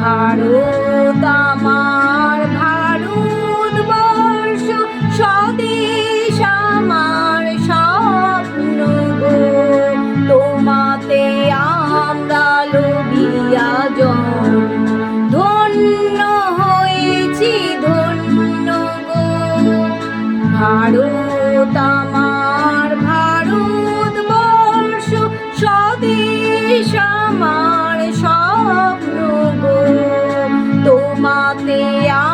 ভারত আমার ভারতবর্ষ, স্বদেশ আমার স্বপ্ন গো। তোমাতে আমরা লভিয়া জন্ম, ধন্য হয়েছি ধন্য গো। ভারত আমার ভারতবর্ষ, স্বদেশ আমার স্বপ্ন গো। তোমাতে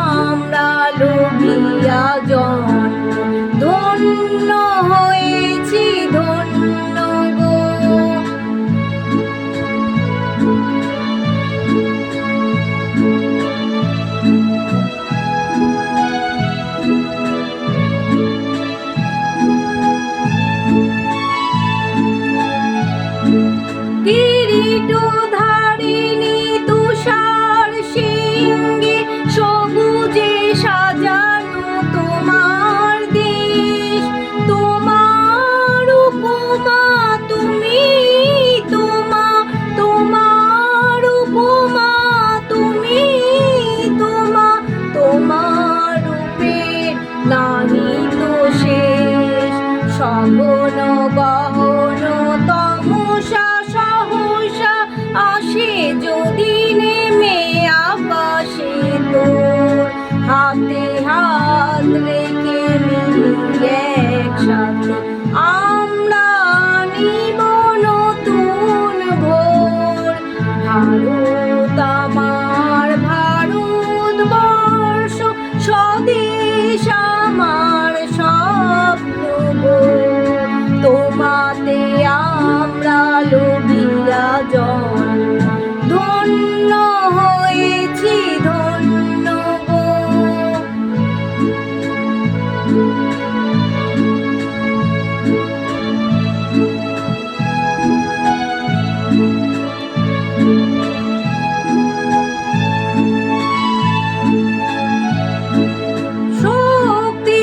আমরা লভিয়া জন্ম, ধন্য হয়েছি ধন্য গো। কিরীটধারিণী তুষার সিংহে, সবুজে সাজানো তোমার দেশ। তোমার উপমা তুমি, তোমার উপমা তুমি, তোমার রূপের নাহি তো শেষ। সগন গহন তমসা সহসা আসে যদি নেমে আকাশে তোর। হাতে হাত রেখে মিলিয়ে একসাথে আমরা নিব নতুন ভোর। ভারত আমার ভারতবর্ষ, স্বদেশ আমার স্বপ্ন গো। তোমাতে আমরা লভিয়া জন্ম, ধন্য হয়েছি ধন্য গো।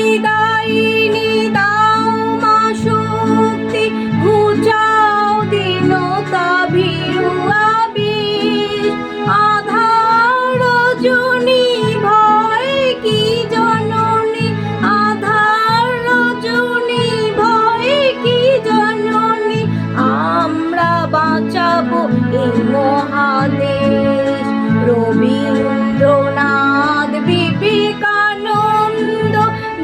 শক্তিদায়িনী দাও মা শক্তি, ঘুচাও দীনতা ভীরু আবেশ। আধার রজনী ভয় কি জননী, আধার রজনী ভয় কি জননী। আমরা বাঁচাবো এই মহাদেশ। রবীন্দ্রনাথ বিবেকানন্দ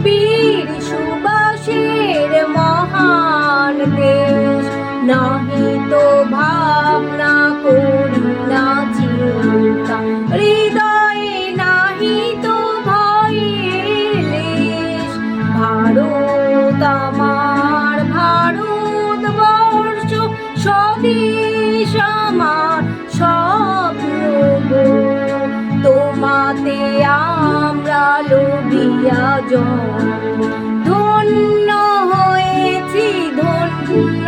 বীর সুভাষের মহান দেশ। নাহি তো ভাবনা করি না চিন্তা, হৃদয়ে নাহি তো ভয়ের লেশ। ভারত আমার ভারতবর্ষ, স্বদেশ আমার স্বপ্ন গো। তোমাতে আমরা লভিয়া জন্ম, ধন্য হয়েছি ধন্য।